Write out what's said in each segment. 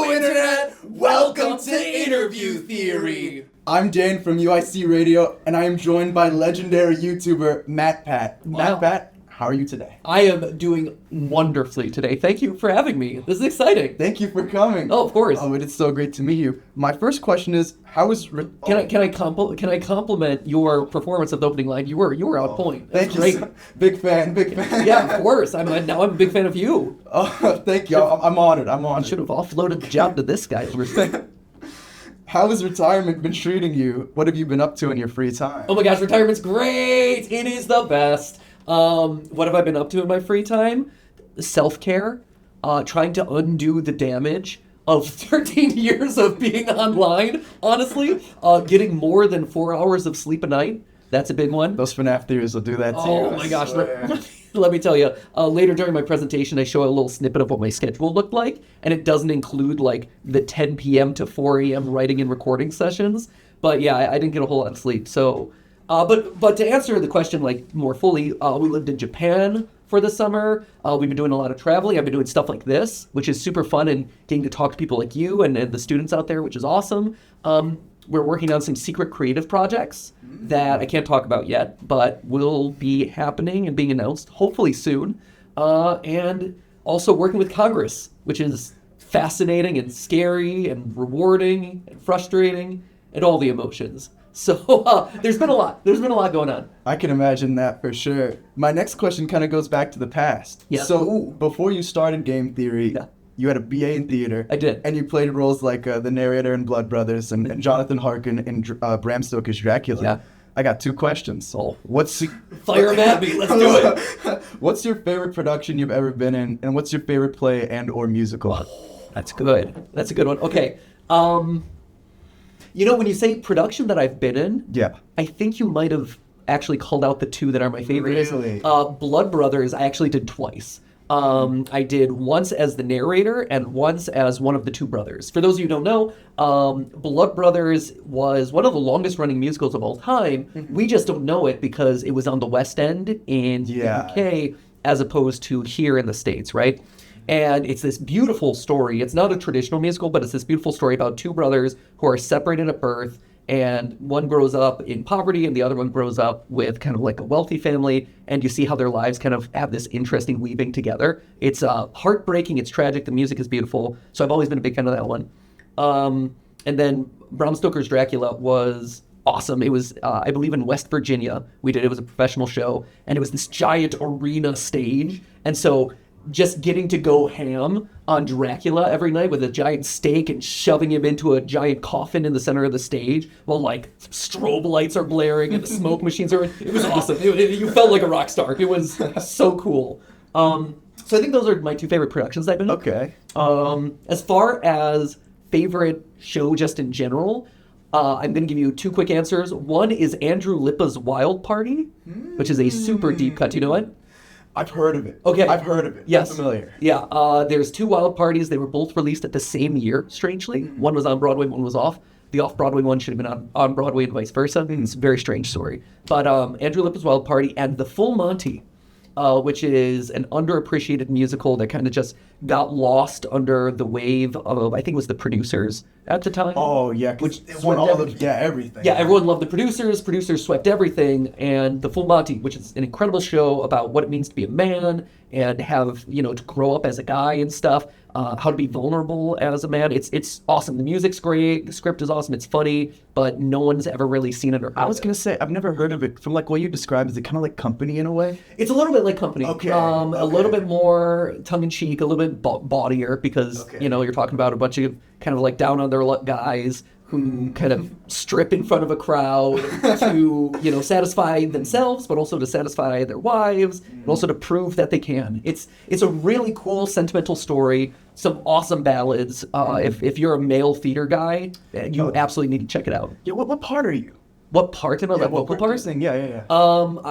Hello, Internet! Welcome to Interview Theory! I'm Dan from UIC Radio, and I am joined by legendary YouTuber MatPat. Wow. MatPat, how are you today? I am doing wonderfully today. Thank you for having me. This is exciting. Thank you for coming. Oh, of course. Oh, it is so great to meet you. My first question is, how is... Can I compliment your performance of the opening line? You were on point. Thank you. Great. Big fan. Yeah, of course. I'm a big fan of you. Oh, thank you. I'm honored. I should have offloaded the job to this guy. How has retirement been treating you? What have you been up to in your free time? Oh my gosh, retirement's great. It is the best. What have I been up to in my free time? Self-care, trying to undo the damage of 13 years of being online, honestly. Getting more than 4 hours of sleep a night. That's a big one. Those FNAF theories will do that too. Oh my gosh. Let me tell you, later during my presentation, I show a little snippet of what my schedule looked like, and it doesn't include like the 10 p.m. to 4 a.m. writing and recording sessions. But yeah, I didn't get a whole lot of sleep. So, but to answer the question like more fully, we lived in Japan for the summer. We've been doing a lot of traveling. I've been doing stuff like this, which is super fun, and getting to talk to people like you and the students out there, which is awesome. We're working on some secret creative projects that I can't talk about yet, but will be happening and being announced hopefully soon. And also working with Congress, which is fascinating and scary and rewarding and frustrating and all the emotions. So there's been a lot going on. I can imagine that for sure. My next question kind of goes back to the past. Yeah. So before you started game theory, you had a BA in theater. I did. And you played roles like the narrator in Blood Brothers and Jonathan Harkin in Bram Stoker's Dracula. Yeah. I got two questions. Oh. Fire them at me. Let's do it. What's your favorite production you've ever been in, and what's your favorite play and or musical? Oh, that's good. That's a good one. Okay. When you say production that I've been in, yeah, I think you might have actually called out the two that are my favorites. Really? Blood Brothers, I actually did twice. I did once as the narrator and once as one of the two brothers. For those of you who don't know, Blood Brothers was one of the longest running musicals of all time. Mm-hmm. We just don't know it because it was on the West End in the UK as opposed to here in the States, right? And it's this beautiful story. It's not a traditional musical, but it's this beautiful story about two brothers who are separated at birth, and one grows up in poverty and the other one grows up with kind of like a wealthy family, and you see how their lives kind of have this interesting weaving together. It's heartbreaking, it's tragic, the music is beautiful, so I've always been a big fan of that one. And then Bram Stoker's Dracula was awesome. It was, I believe, in West Virginia. It was a professional show, and it was this giant arena stage, and so just getting to go ham on Dracula every night with a giant steak and shoving him into a giant coffin in the center of the stage while like strobe lights are blaring and the smoke machines are... It was awesome. You felt like a rock star. It was so cool. So I think those are my two favorite productions I've been in. Okay. As far as favorite show just in general, I'm going to give you two quick answers. One is Andrew Lippa's Wild Party, which is a super deep cut. Do you know it? I've heard of it. Okay. I've heard of it. Yes. I'm familiar. Yeah. There's two Wild Parties. They were both released at the same year, strangely. One was on Broadway, one was off. The off-Broadway one should have been on Broadway and vice versa. It's a very strange story. But Andrew Lippa's Wild Party and The Full Monty, which is an underappreciated musical that kind of just got lost under the wave of, I think it was The Producers at the time. Oh, yeah. Which it won all of everything. Yeah, everyone loved The Producers. Producers swept everything. And The Full Monty, which is an incredible show about what it means to be a man and have, to grow up as a guy and stuff, how to be vulnerable as a man. It's awesome. The music's great. The script is awesome. It's funny, but no one's ever really seen it or heard I was going to say, I've never heard of it. From like what you described, is it kind of like Company in a way? It's a little bit like Company. Okay. A little bit more tongue-in-cheek, a little bit bawdier because, you're talking about a bunch of kind of like down on their luck guys who kind of strip in front of a crowd to, satisfy themselves, but also to satisfy their wives, and also to prove that they can. It's a really cool, sentimental story, some awesome ballads. If you're a male theater guy, you absolutely need to check it out. Yeah, what part are you? What part am I? Like vocal part? Yeah.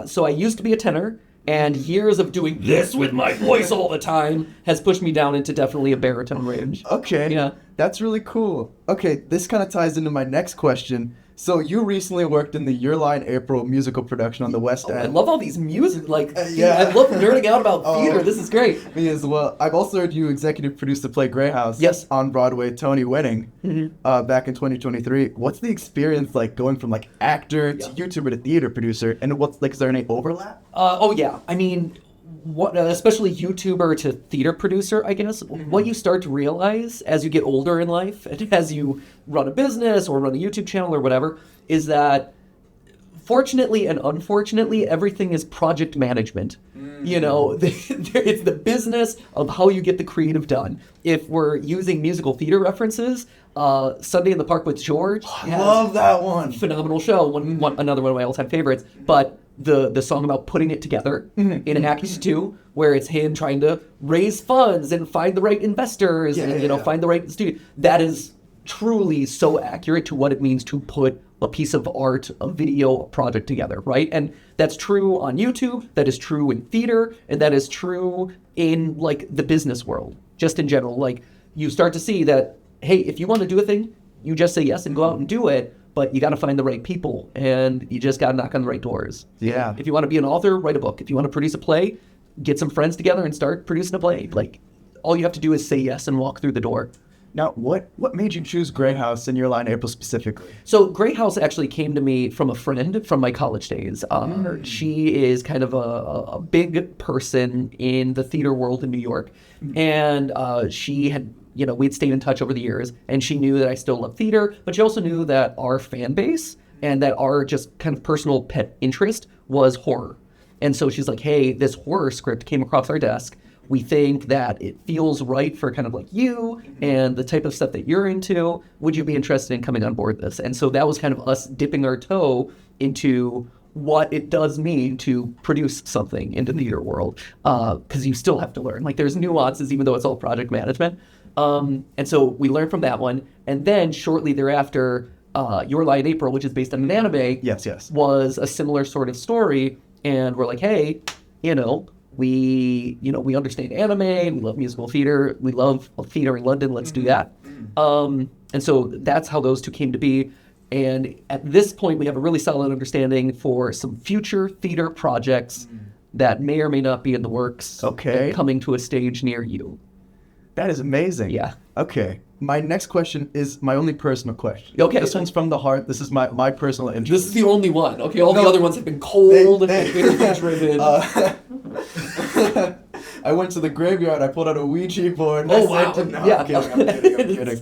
So I used to be a tenor, and years of doing this with my voice all the time has pushed me down into definitely a baritone range. Okay. Yeah. That's really cool. Okay, this kind of ties into my next question. So you recently worked in the Your Line April musical production on the West End. I love all these music, like, yeah. I love nerding out about theater. This is great. Me as well. I've also heard you executive produced the play Grey House Yes. on Broadway, Tony winning, back in 2023. What's the experience like going from like actor to YouTuber to theater producer? And what's like, is there any overlap? Oh yeah, I mean, what especially YouTuber to theater producer, I guess. What you start to realize as you get older in life, and as you run a business or run a YouTube channel or whatever, is that fortunately and unfortunately, everything is project management. You know, it's the business of how you get the creative done. If we're using musical theater references, Sunday in the Park with George. I love that one. Phenomenal show. Another one of my all-time favorites. But the song about putting it together in Act 2, where it's him trying to raise funds and find the right investors find the right studio. That is truly so accurate to what it means to put a piece of art, a video, a project together, right? And that's true on YouTube, that is true in theater, and that is true in like the business world, just in general. Like you start to see that, hey, if you want to do a thing, you just say yes and go out and do it, but you got to find the right people and you just got to knock on the right doors. Yeah. If you want to be an author, write a book. If you want to produce a play, get some friends together and start producing a play. Like all you have to do is say yes and walk through the door. Now, what made you choose Grey House in Your Line April specifically? So Grey House actually came to me from a friend from my college days. She is kind of a big person in the theater world in New York. And she had, we'd stayed in touch over the years, and she knew that I still love theater, but she also knew that our fan base and that our just kind of personal pet interest was horror. And so she's like, hey, this horror script came across our desk. We think that it feels right for kind of like you and the type of stuff that you're into. Would you be interested in coming on board this? And so that was kind of us dipping our toe into what it does mean to produce something in the theater world. Because you still have to learn. Like there's nuances, even though it's all project management. And so we learned from that one. And then shortly thereafter, Your Lie in April, which is based on an anime, yes, was a similar sort of story. And we're like, hey, we understand anime, we love musical theater, we love theater in London, let's do that. And so that's how those two came to be. And at this point, we have a really solid understanding for some future theater projects that may or may not be in the works. Okay. Coming to a stage near you. That is amazing. Yeah. Okay. My next question is my only personal question. Okay. This one's from the heart. This is my personal interest. This is the only one. Okay, all the other ones have been cold and driven. I went to the graveyard. I pulled out a Ouija board. Oh, wow. Yeah. I'm kidding.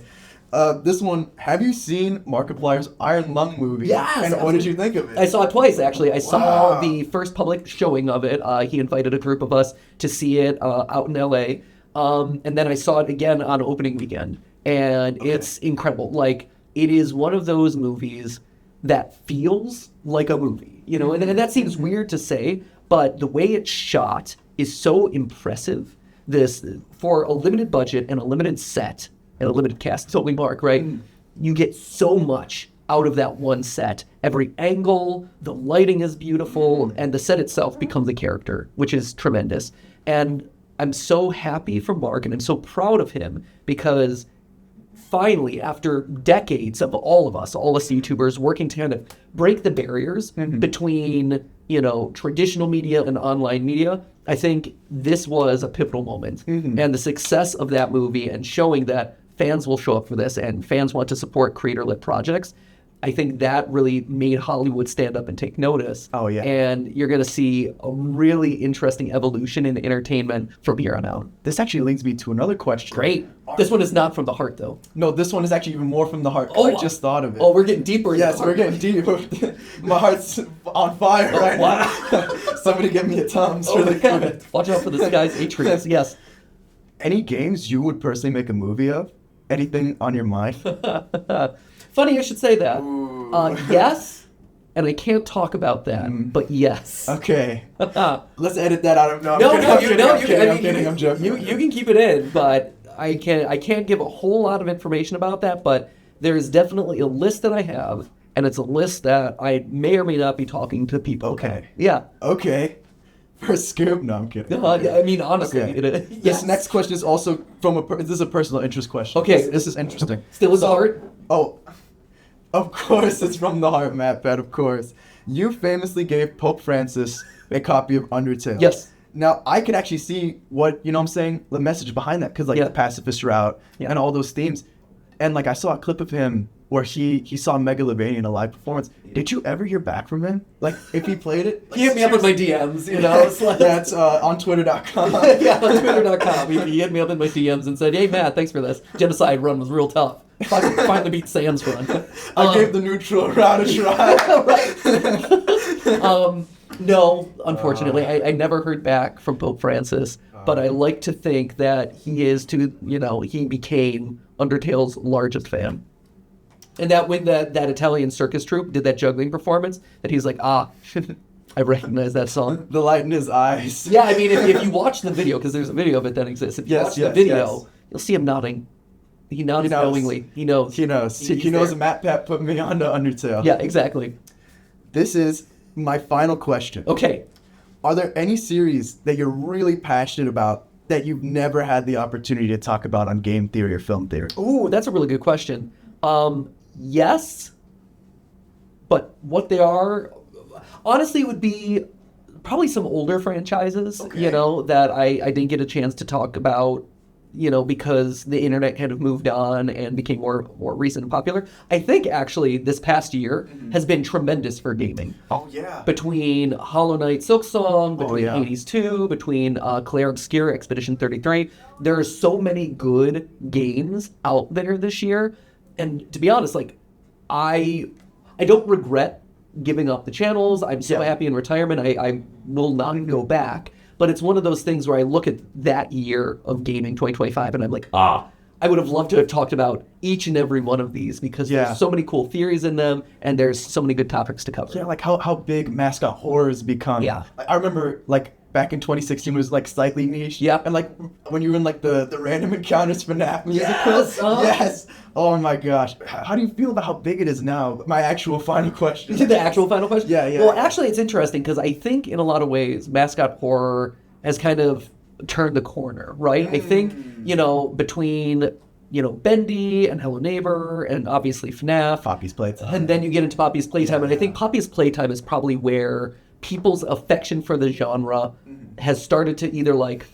This one, have you seen Markiplier's Iron Lung movie? Yes. And what did you think of it? I saw it twice, actually. I saw the first public showing of it. He invited a group of us to see it out in L.A., and then I saw it again on opening weekend. And it's incredible. Like, it is one of those movies that feels like a movie, and that seems weird to say, but the way it's shot is so impressive. This, for a limited budget and a limited set and a limited cast, it's only Mark, right? You get so much out of that one set. Every angle, the lighting is beautiful, and the set itself becomes a character, which is tremendous. And I'm so happy for Mark, and I'm so proud of him, because finally, after decades of all us YouTubers working to kind of break the barriers between, traditional media and online media, I think this was a pivotal moment. And the success of that movie and showing that fans will show up for this and fans want to support creator-led projects, I think that really made Hollywood stand up and take notice. Oh, yeah. And you're going to see a really interesting evolution in entertainment from here on out. This actually leads me to another question. Great. This one is not from the heart, though. No, this one is actually even more from the heart. Oh, I just thought of it. Oh, we're getting deeper. Yes, we're getting deeper. My heart's on fire right now. Somebody give me a Tums really quick. Watch out for the sky's atriums. Yes. Any games you would personally make a movie of? Anything on your mind? Funny you should say that. Yes, and I can't talk about that, but yes. Okay. Let's edit that out. No, I'm kidding. I'm joking. You can keep it in, but I can't give a whole lot of information about that, but there is definitely a list that I have, and it's a list that I may or may not be talking to people about. Okay. Yeah. Okay. For a scoop? No, I'm kidding. I mean, honestly. Okay. Yes. This next question is also from this is a personal interest question. Okay. This is interesting. Still in the heart? Oh, Of course, it's from the heart, MatPat, of course. You famously gave Pope Francis a copy of Undertale. Yes. Now, I could actually see what, you know what I'm saying, the message behind that, because, like, the pacifist route and all those themes. And, like, I saw a clip of him where he saw Megalovania in a live performance. Did you ever hear back from him? Like, if he played it? He hit me up in my DMs, you know? It's like, That's on Twitter.com. yeah, on Twitter.com. He hit me up in my DMs and said, hey, Matt, thanks for this. Genocide run was real tough. Finally beat Sam's run. I gave the neutral route a try. No, unfortunately. I never heard back from Pope Francis, but I like to think that he became Undertale's largest fan. And that when that Italian circus troupe did that juggling performance, that he's like, I recognize that song. The light in his eyes. Yeah, I mean, if you watch the video, because there's a video of it that exists, if you watch the video, you'll see him nodding. He nods knowingly. He knows. He knows. He knows MatPat put me onto Undertale. Yeah, exactly. This is my final question. Okay. Are there any series that you're really passionate about that you've never had the opportunity to talk about on Game Theory or Film Theory? Ooh, that's a really good question. Yes, but what they are, honestly, it would be probably some older franchises, that I didn't get a chance to talk about, because the internet kind of moved on and became more recent and popular. I think, actually, this past year has been tremendous for gaming. Oh, yeah. Between Hollow Knight Silksong, between Hades 2, between Claire Obscure, Expedition 33, there are so many good games out there this year. And to be honest, like, I don't regret giving up the channels. I'm so happy in retirement. I will not go back. But it's one of those things where I look at that year of gaming, 2025, and I'm like, I would have loved to have talked about each and every one of these because there's so many cool theories in them, and there's so many good topics to cover. Yeah, like how big mascot horror has become. Yeah. I remember, like, back in 2016 was, like, slightly niche. Yeah. And, like, when you were in, like, the Random Encounters FNAF musicals. Yes. Oh, my gosh. How do you feel about how big it is now? My actual final question. The actual final question? Yeah. Well, actually, it's interesting because I think in a lot of ways, mascot horror has kind of turned the corner, right? I think, between, Bendy and Hello Neighbor and obviously FNAF. Poppy's Playtime. And then you get into Poppy's Playtime. And I think Poppy's Playtime is probably where people's affection for the genre has started to either, like,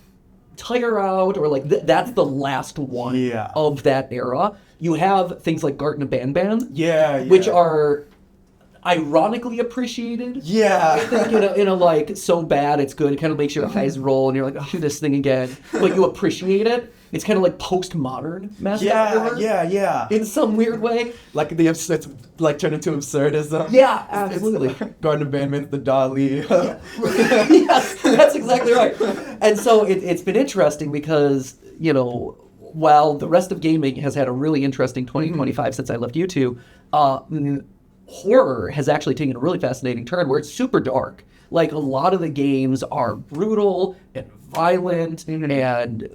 tire out or, like, that's the last one of that era. You have things like Garten of Banban, which are ironically appreciated. I think in a like, so bad it's good. It kind of makes your eyes roll and you're like, do this thing again. But you appreciate it. It's kind of like postmodern mascot horror. In some weird way. Like it's like turned into absurdism. Yeah, absolutely. Garden of Banban, the Dolly. Yes, that's exactly right. And so it's been interesting because, while the rest of gaming has had a really interesting 2025 since I left YouTube, horror has actually taken a really fascinating turn where it's super dark. Like, a lot of the games are brutal and violent and,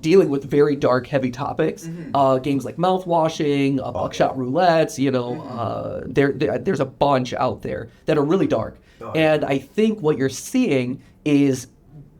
dealing with very dark, heavy topics. Games like Mouthwashing, Buckshot Roulette, there's a bunch out there that are really dark. And I think what you're seeing is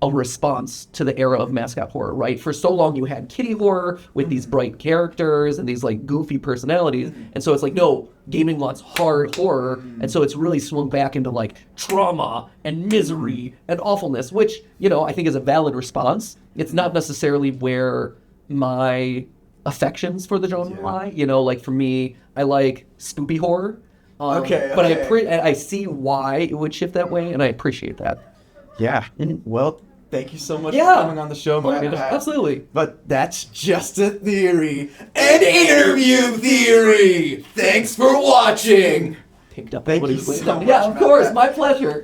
a response to the era of mascot horror, right? For so long you had kiddie horror with these bright characters and these like goofy personalities. And so it's like, no, gaming wants hard horror. And so it's really swung back into like trauma and misery and awfulness, which, I think is a valid response. It's not necessarily where my affections for the genre lie. Like for me, I like spoopy horror. But I see why it would shift that way, and I appreciate that. Yeah. Well, thank you so much for coming on the show, man. Absolutely. But that's just a theory. An interview theory. Thanks for watching. Picked up Thank what you he's so much. Yeah, of course. My pleasure.